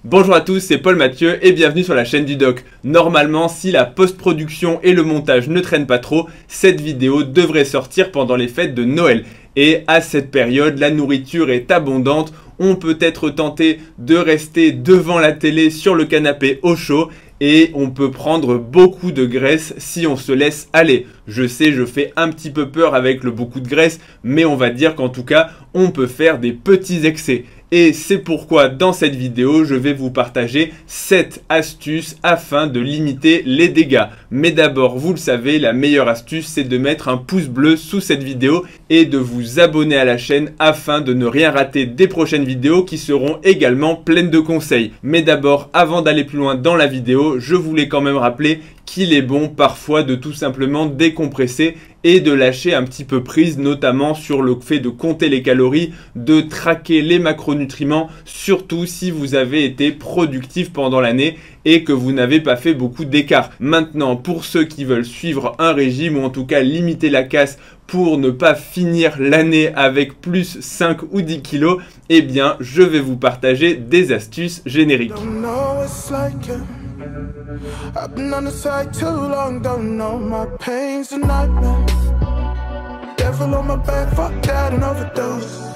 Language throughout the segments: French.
Bonjour à tous, c'est Paul Mathieu et bienvenue sur la chaîne du Doc. Normalement, si la post-production et le montage ne traînent pas trop, cette vidéo devrait sortir pendant les fêtes de Noël. Et à cette période, la nourriture est abondante, on peut être tenté de rester devant la télé sur le canapé au chaud et on peut prendre beaucoup de graisse si on se laisse aller. Je sais, je fais un petit peu peur avec le beaucoup de graisse, mais on va dire qu'en tout cas, on peut faire des petits excès. Et c'est pourquoi dans cette vidéo, je vais vous partager 7 astuces afin de limiter les dégâts. Mais d'abord, vous le savez, la meilleure astuce, c'est de mettre un pouce bleu sous cette vidéo et de vous abonner à la chaîne afin de ne rien rater des prochaines vidéos qui seront également pleines de conseils. Mais d'abord, avant d'aller plus loin dans la vidéo, je voulais quand même rappeler qu'il est bon parfois de tout simplement décompresser et de lâcher un petit peu prise, notamment sur le fait de compter les calories, de traquer les macronutriments, surtout si vous avez été productif pendant l'année et que vous n'avez pas fait beaucoup d'écart. Maintenant, pour ceux qui veulent suivre un régime ou en tout cas limiter la casse pour ne pas finir l'année avec plus 5 ou 10 kilos, eh bien, je vais vous partager des astuces génériques. I've been on the side too long, don't know my pain's a nightmare. Devil on my back, fuck that and overdose.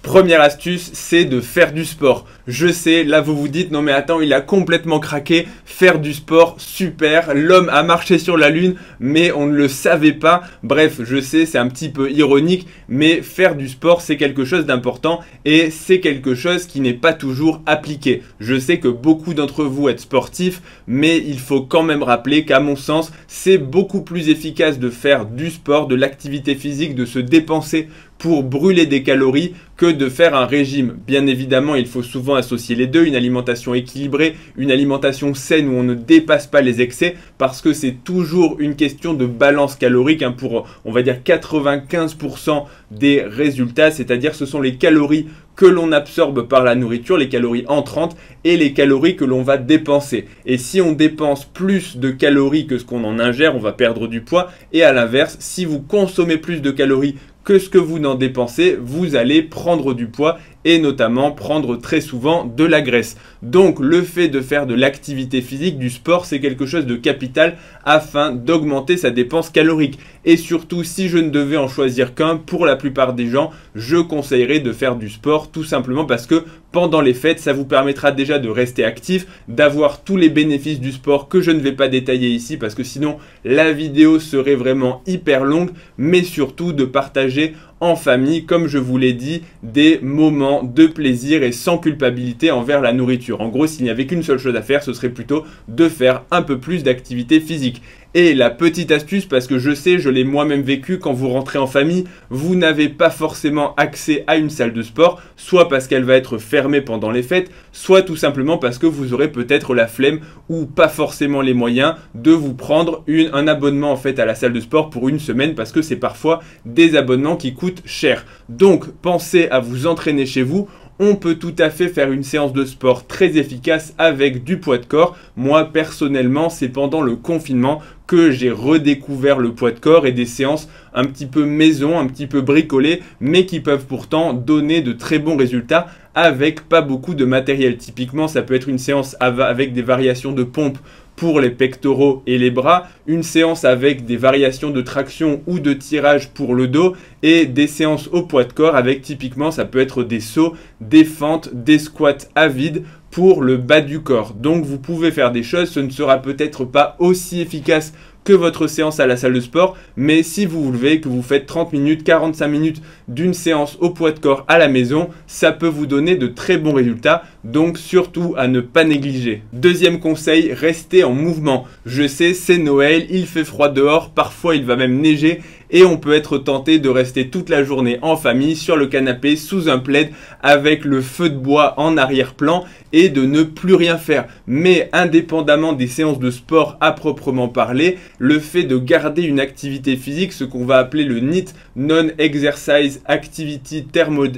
Première astuce, c'est de faire du sport. Je sais, là vous vous dites, non mais attends, il a complètement craqué, faire du sport, super, l'homme a marché sur la lune, mais on ne le savait pas. Bref, je sais, c'est un petit peu ironique, mais faire du sport, c'est quelque chose d'important et c'est quelque chose qui n'est pas toujours appliqué. Je sais que beaucoup d'entre vous êtes sportifs, mais il faut quand même rappeler qu'à mon sens, c'est beaucoup plus efficace de faire du sport, de l'activité physique, de se dépenser pour brûler des calories que de faire un régime. Bien évidemment, il faut souvent associer les deux, une alimentation équilibrée, une alimentation saine où on ne dépasse pas les excès parce que c'est toujours une question de balance calorique pour, on va dire, 95% des résultats, c'est-à-dire ce sont les calories que l'on absorbe par la nourriture, les calories entrantes et les calories que l'on va dépenser. Et si on dépense plus de calories que ce qu'on en ingère, on va perdre du poids. Et à l'inverse, si vous consommez plus de calories que ce que vous n'en dépensez, vous allez prendre du poids et notamment prendre très souvent de la graisse. Donc le fait de faire de l'activité physique, du sport, c'est quelque chose de capital afin d'augmenter sa dépense calorique. Et surtout, si je ne devais en choisir qu'un, pour la plupart des gens, je conseillerais de faire du sport tout simplement parce que pendant les fêtes, ça vous permettra déjà de rester actif, d'avoir tous les bénéfices du sport que je ne vais pas détailler ici parce que sinon la vidéo serait vraiment hyper longue, mais surtout de partager en famille, comme je vous l'ai dit, des moments de plaisir et sans culpabilité envers la nourriture. En gros, s'il n'y avait qu'une seule chose à faire, ce serait plutôt de faire un peu plus d'activité physique. Et la petite astuce, parce que je sais, je l'ai moi-même vécu, quand vous rentrez en famille, vous n'avez pas forcément accès à une salle de sport, soit parce qu'elle va être fermée pendant les fêtes, soit tout simplement parce que vous aurez peut-être la flemme ou pas forcément les moyens de vous prendre un abonnement en fait à la salle de sport pour une semaine parce que c'est parfois des abonnements qui coûtent cher. Donc pensez à vous entraîner chez vous. On peut tout à fait faire une séance de sport très efficace avec du poids de corps. Moi, personnellement, c'est pendant le confinement que j'ai redécouvert le poids de corps et des séances un petit peu maison, un petit peu bricolées, mais qui peuvent pourtant donner de très bons résultats avec pas beaucoup de matériel. Typiquement, ça peut être une séance avec des variations de pompe pour les pectoraux et les bras, une séance avec des variations de traction ou de tirage pour le dos et des séances au poids de corps avec typiquement ça peut être des sauts, des fentes, des squats à vide pour le bas du corps. Donc vous pouvez faire des choses, ce ne sera peut-être pas aussi efficace que votre séance à la salle de sport, mais si vous voulez que vous faites 30 minutes, 45 minutes d'une séance au poids de corps à la maison, ça peut vous donner de très bons résultats, donc surtout à ne pas négliger. Deuxième conseil, restez en mouvement. Je sais, c'est Noël, il fait froid dehors, parfois il va même neiger et on peut être tenté de rester toute la journée en famille sur le canapé sous un plaid avec le feu de bois en arrière-plan et de ne plus rien faire. Mais indépendamment des séances de sport à proprement parler, le fait de garder une activité physique, ce qu'on va appeler le NEAT, Non-Exercise Activity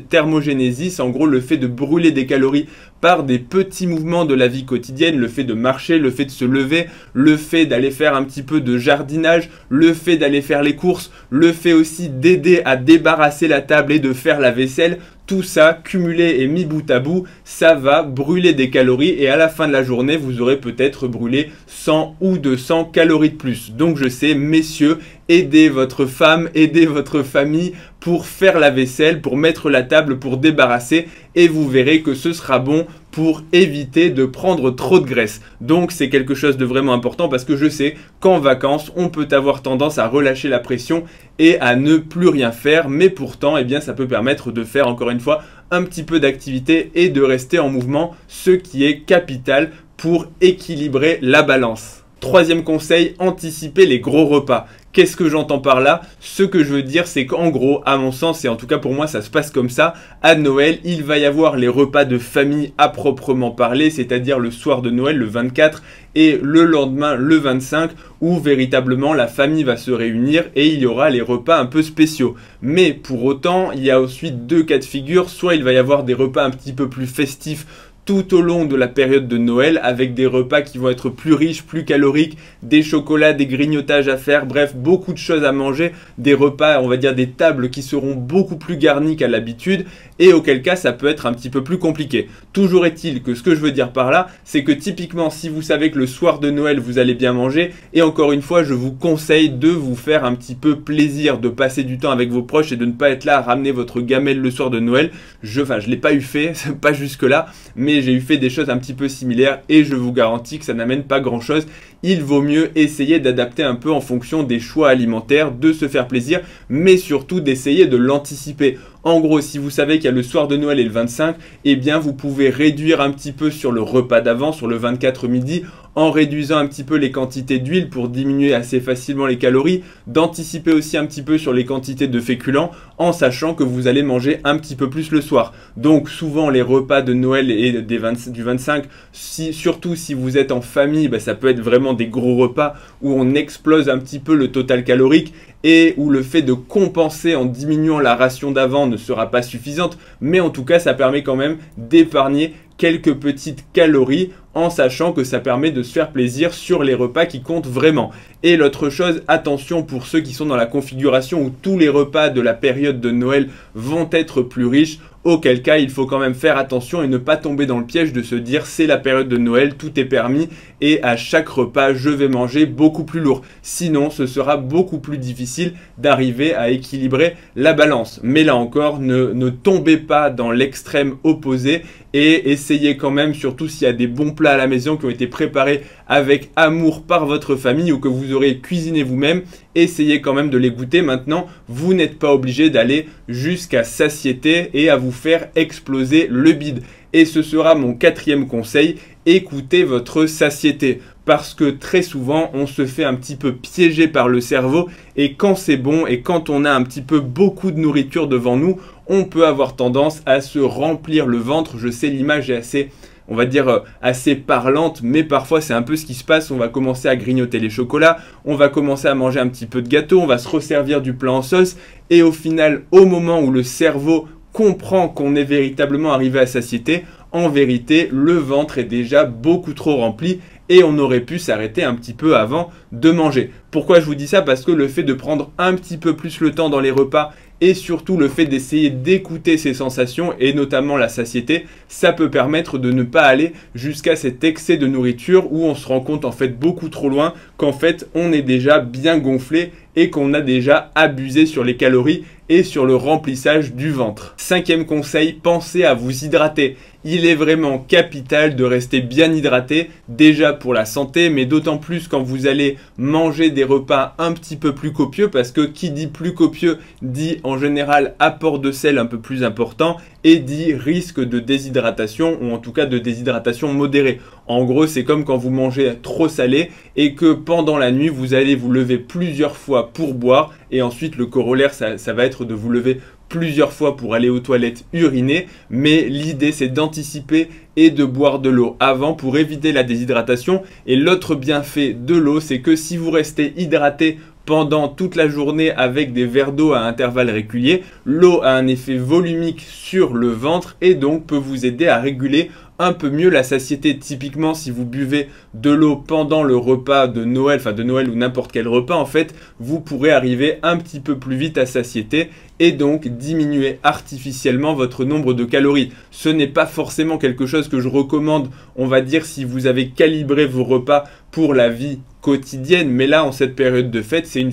Thermogenesis, en gros le fait de brûler des calories par des petits mouvements de la vie quotidienne, le fait de marcher, le fait de se lever, le fait d'aller faire un petit peu de jardinage, le fait d'aller faire les courses, le fait aussi d'aider à débarrasser la table et de faire la vaisselle, tout ça cumulé et mis bout à bout, ça va brûler des calories et à la fin de la journée, vous aurez peut-être brûlé 100 ou 200 calories de plus. Donc je sais, messieurs, aidez votre femme, aidez votre famille pour faire la vaisselle, pour mettre la table, pour débarrasser et vous verrez que ce sera bon pour éviter de prendre trop de graisse. Donc c'est quelque chose de vraiment important parce que je sais qu'en vacances, on peut avoir tendance à relâcher la pression et à ne plus rien faire, mais pourtant, eh bien, ça peut permettre de faire encore une fois un petit peu d'activité et de rester en mouvement, ce qui est capital pour équilibrer la balance. Troisième conseil, anticiper les gros repas. Qu'est-ce que j'entends par là? Ce que je veux dire, c'est qu'en gros, à mon sens, et en tout cas pour moi, ça se passe comme ça, à Noël, il va y avoir les repas de famille à proprement parler, c'est-à-dire le soir de Noël, le 24, et le lendemain, le 25, où véritablement la famille va se réunir et il y aura les repas un peu spéciaux. Mais pour autant, il y a ensuite deux cas de figure, soit il va y avoir des repas un petit peu plus festifs, tout au long de la période de Noël avec des repas qui vont être plus riches, plus caloriques, des chocolats, des grignotages à faire, bref, beaucoup de choses à manger, des repas, on va dire des tables qui seront beaucoup plus garnies qu'à l'habitude et auquel cas ça peut être un petit peu plus compliqué. Toujours est-il que ce que je veux dire par là, c'est que typiquement si vous savez que le soir de Noël vous allez bien manger et encore une fois je vous conseille de vous faire un petit peu plaisir, de passer du temps avec vos proches et de ne pas être là à ramener votre gamelle le soir de Noël. Je l'ai pas eu fait, pas jusque là, mais j'ai eu fait des choses un petit peu similaires et je vous garantis que ça n'amène pas grand chose. Il vaut mieux essayer d'adapter un peu en fonction des choix alimentaires, de se faire plaisir, mais surtout d'essayer de l'anticiper. En gros, si vous savez qu'il y a le soir de Noël et le 25, eh bien vous pouvez réduire un petit peu sur le repas d'avant, sur le 24 midi, en réduisant un petit peu les quantités d'huile pour diminuer assez facilement les calories, d'anticiper aussi un petit peu sur les quantités de féculents en sachant que vous allez manger un petit peu plus le soir. Donc souvent les repas de Noël et du 25, surtout si vous êtes en famille, ça peut être vraiment des gros repas où on explose un petit peu le total calorique et où le fait de compenser en diminuant la ration d'avant ne sera pas suffisante, mais en tout cas ça permet quand même d'épargner quelques petites calories en sachant que ça permet de se faire plaisir sur les repas qui comptent vraiment. Et l'autre chose, attention pour ceux qui sont dans la configuration où tous les repas de la période de Noël vont être plus riches, auquel cas il faut quand même faire attention et ne pas tomber dans le piège de se dire c'est la période de Noël, tout est permis et à chaque repas je vais manger beaucoup plus lourd. Sinon ce sera beaucoup plus difficile d'arriver à équilibrer la balance. Mais là encore, ne tombez pas dans l'extrême opposé et essayez quand même, surtout s'il y a des bons plats à la maison qui ont été préparés avec amour par votre famille ou que vous aurez cuisiné vous-même, essayez quand même de les goûter. Maintenant, vous n'êtes pas obligé d'aller jusqu'à satiété et à vous faire exploser le bide. Et ce sera mon quatrième conseil, écoutez votre satiété. Parce que très souvent, on se fait un petit peu piéger par le cerveau et quand c'est bon et quand on a un petit peu beaucoup de nourriture devant nous, on peut avoir tendance à se remplir le ventre. Je sais, l'image est assez, on va dire, assez parlante, mais parfois c'est un peu ce qui se passe. On va commencer à grignoter les chocolats, on va commencer à manger un petit peu de gâteau, on va se resservir du plat en sauce et au final, au moment où le cerveau comprend qu'on est véritablement arrivé à satiété, en vérité, le ventre est déjà beaucoup trop rempli et on aurait pu s'arrêter un petit peu avant de manger. Pourquoi je vous dis ça? Parce que le fait de prendre un petit peu plus le temps dans les repas et surtout le fait d'essayer d'écouter ses sensations et notamment la satiété, ça peut permettre de ne pas aller jusqu'à cet excès de nourriture où on se rend compte en fait beaucoup trop loin qu'en fait on est déjà bien gonflé et qu'on a déjà abusé sur les calories et sur le remplissage du ventre. Cinquième conseil, pensez à vous hydrater. Il est vraiment capital de rester bien hydraté, déjà pour la santé, mais d'autant plus quand vous allez manger des repas un petit peu plus copieux, parce que qui dit plus copieux dit en général apport de sel un peu plus important et dit risque de déshydratation ou en tout cas de déshydratation modérée. En gros, c'est comme quand vous mangez trop salé et que pendant la nuit, vous allez vous lever plusieurs fois pour boire et ensuite le corollaire, ça va être de vous lever plusieurs fois pour aller aux toilettes uriner, mais l'idée c'est d'anticiper et de boire de l'eau avant pour éviter la déshydratation. Et l'autre bienfait de l'eau, c'est que si vous restez hydraté pendant toute la journée avec des verres d'eau à intervalles réguliers. L'eau a un effet volumique sur le ventre et donc peut vous aider à réguler un peu mieux la satiété. Typiquement, si vous buvez de l'eau pendant le repas de Noël, enfin de Noël ou n'importe quel repas, en fait, vous pourrez arriver un petit peu plus vite à satiété et donc diminuer artificiellement votre nombre de calories. Ce n'est pas forcément quelque chose que je recommande, on va dire, si vous avez calibré vos repas pour la vie quotidienne, mais là en cette période de fête, c'est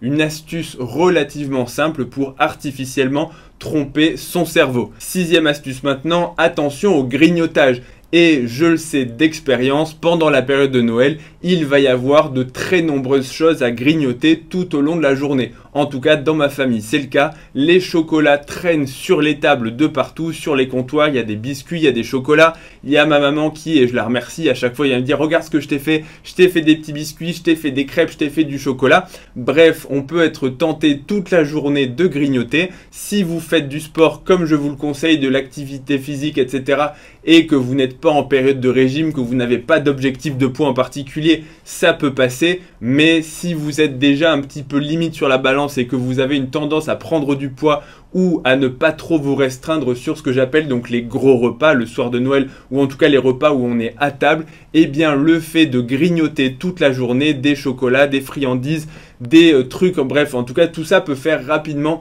une astuce relativement simple pour artificiellement tromper son cerveau. Sixième astuce maintenant, attention au grignotage. Et je le sais d'expérience, pendant la période de Noël, il va y avoir de très nombreuses choses à grignoter tout au long de la journée. En tout cas, dans ma famille, c'est le cas. Les chocolats traînent sur les tables de partout, sur les comptoirs. Il y a des biscuits, il y a des chocolats. Il y a ma maman qui, et je la remercie, à chaque fois, il va me dire « Regarde ce que je t'ai fait. Je t'ai fait des petits biscuits, je t'ai fait des crêpes, je t'ai fait du chocolat. » Bref, on peut être tenté toute la journée de grignoter. Si vous faites du sport, comme je vous le conseille, de l'activité physique, etc., et que vous n'êtes pas en période de régime, que vous n'avez pas d'objectif de poids en particulier, ça peut passer. Mais si vous êtes déjà un petit peu limite sur la balance et que vous avez une tendance à prendre du poids ou à ne pas trop vous restreindre sur ce que j'appelle donc les gros repas le soir de Noël, ou en tout cas les repas où on est à table, eh bien le fait de grignoter toute la journée des chocolats, des friandises, des trucs, bref, en tout cas tout ça peut faire rapidement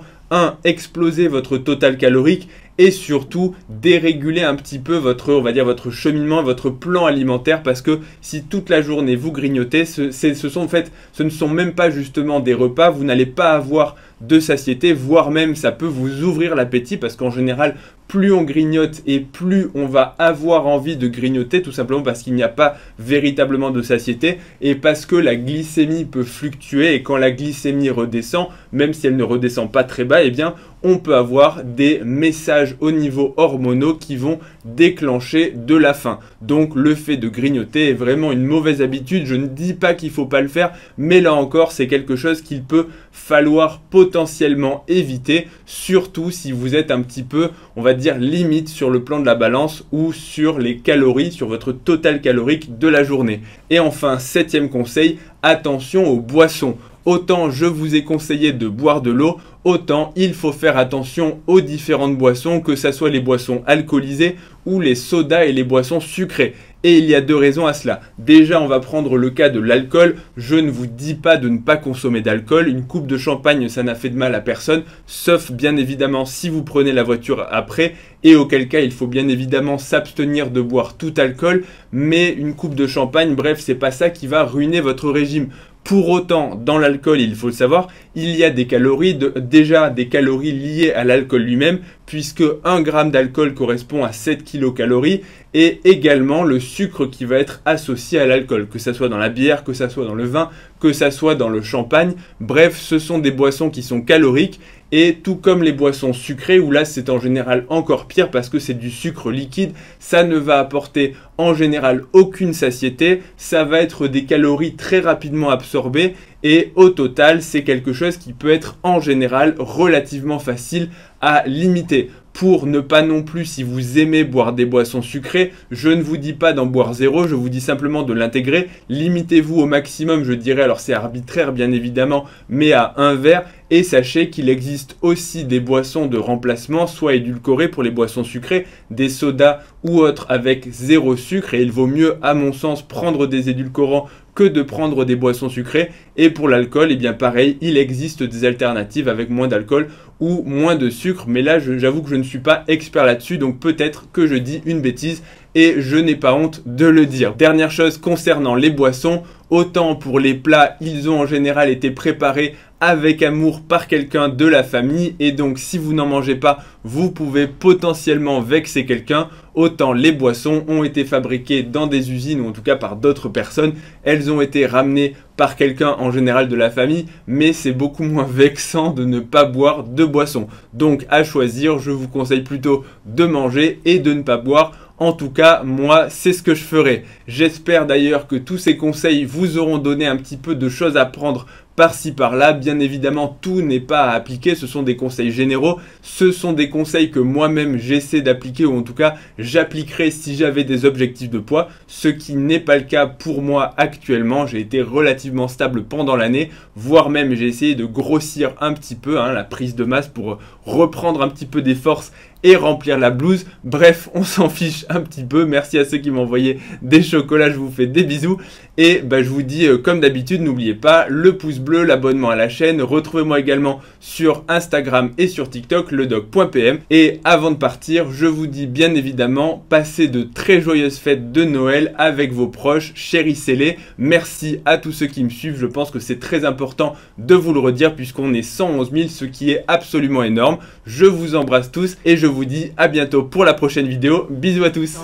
exploser votre total calorique et surtout déréguler un petit peu votre, on va dire, votre cheminement, votre plan alimentaire, parce que si toute la journée vous grignotez, ce ne sont même pas justement des repas, vous n'allez pas avoir de satiété, voire même ça peut vous ouvrir l'appétit, parce qu'en général, plus on grignote et plus on va avoir envie de grignoter, tout simplement parce qu'il n'y a pas véritablement de satiété et parce que la glycémie peut fluctuer, et quand la glycémie redescend, même si elle ne redescend pas très bas, eh bien on peut avoir des messages au niveau hormonaux qui vont déclencher de la faim. Donc le fait de grignoter est vraiment une mauvaise habitude. Je ne dis pas qu'il ne faut pas le faire, mais là encore c'est quelque chose qu'il peut falloir potentiellement éviter, surtout si vous êtes un petit peu, on va dire, limite sur le plan de la balance ou sur les calories, sur votre total calorique de la journée. Et enfin, septième conseil, attention aux boissons. Autant je vous ai conseillé de boire de l'eau, autant il faut faire attention aux différentes boissons, que ce soit les boissons alcoolisées ou les sodas et les boissons sucrées. Et il y a deux raisons à cela. Déjà, on va prendre le cas de l'alcool. Je ne vous dis pas de ne pas consommer d'alcool. Une coupe de champagne, ça n'a fait de mal à personne, sauf bien évidemment si vous prenez la voiture après, et auquel cas il faut bien évidemment s'abstenir de boire tout alcool. Mais une coupe de champagne, bref, c'est pas ça qui va ruiner votre régime. Pour autant, dans l'alcool, il faut le savoir, il y a des calories, déjà des calories liées à l'alcool lui-même, puisque 1 gramme d'alcool correspond à 7 kilocalories, et également le sucre qui va être associé à l'alcool, que ça soit dans la bière, que ça soit dans le vin, que ça soit dans le champagne. Bref, ce sont des boissons qui sont caloriques, et tout comme les boissons sucrées, où là c'est en général encore pire parce que c'est du sucre liquide, ça ne va apporter en général aucune satiété, ça va être des calories très rapidement absorbées, et au total c'est quelque chose qui peut être en général relativement facile à limiter. Pour ne pas non plus, si vous aimez boire des boissons sucrées, je ne vous dis pas d'en boire zéro, je vous dis simplement de l'intégrer. Limitez-vous au maximum, je dirais, alors c'est arbitraire bien évidemment, mais à 1 verre. Et sachez qu'il existe aussi des boissons de remplacement, soit édulcorées pour les boissons sucrées, des sodas ou autres avec 0 sucre. Et il vaut mieux, à mon sens, prendre des édulcorants que de prendre des boissons sucrées. Et pour l'alcool, eh bien pareil, il existe des alternatives avec moins d'alcool ou moins de sucre. Mais là, j'avoue que je ne suis pas expert là-dessus, donc peut-être que je dis une bêtise et je n'ai pas honte de le dire. Dernière chose concernant les boissons, autant pour les plats, ils ont en général été préparés avec amour par quelqu'un de la famille, et donc si vous n'en mangez pas, vous pouvez potentiellement vexer quelqu'un. Autant les boissons ont été fabriquées dans des usines, ou en tout cas par d'autres personnes, elles ont été ramenées par quelqu'un en général de la famille, mais c'est beaucoup moins vexant de ne pas boire de boisson. Donc à choisir, je vous conseille plutôt de manger et de ne pas boire. En tout cas, moi, c'est ce que je ferai. J'espère d'ailleurs que tous ces conseils vous auront donné un petit peu de choses à prendre par-ci par-là. Bien évidemment, tout n'est pas à appliquer, ce sont des conseils généraux, ce sont des conseils que moi-même j'essaie d'appliquer, ou en tout cas j'appliquerai si j'avais des objectifs de poids, ce qui n'est pas le cas pour moi actuellement. J'ai été relativement stable pendant l'année, voire même j'ai essayé de grossir un petit peu, la prise de masse pour reprendre un petit peu des forces et remplir la blouse. Bref, on s'en fiche un petit peu. Merci à ceux qui m'ont envoyé des chocolats, je vous fais des bisous. Et je vous dis, comme d'habitude, n'oubliez pas le pouce bleu, l'abonnement à la chaîne. Retrouvez-moi également sur Instagram et sur TikTok, ledoc.pm. Et avant de partir, je vous dis bien évidemment, passez de très joyeuses fêtes de Noël avec vos proches, chérissez-les. Merci à tous ceux qui me suivent, je pense que c'est très important de vous le redire puisqu'on est 111 000, ce qui est absolument énorme. Je vous embrasse tous et je vous dis à bientôt pour la prochaine vidéo. Bisous à tous.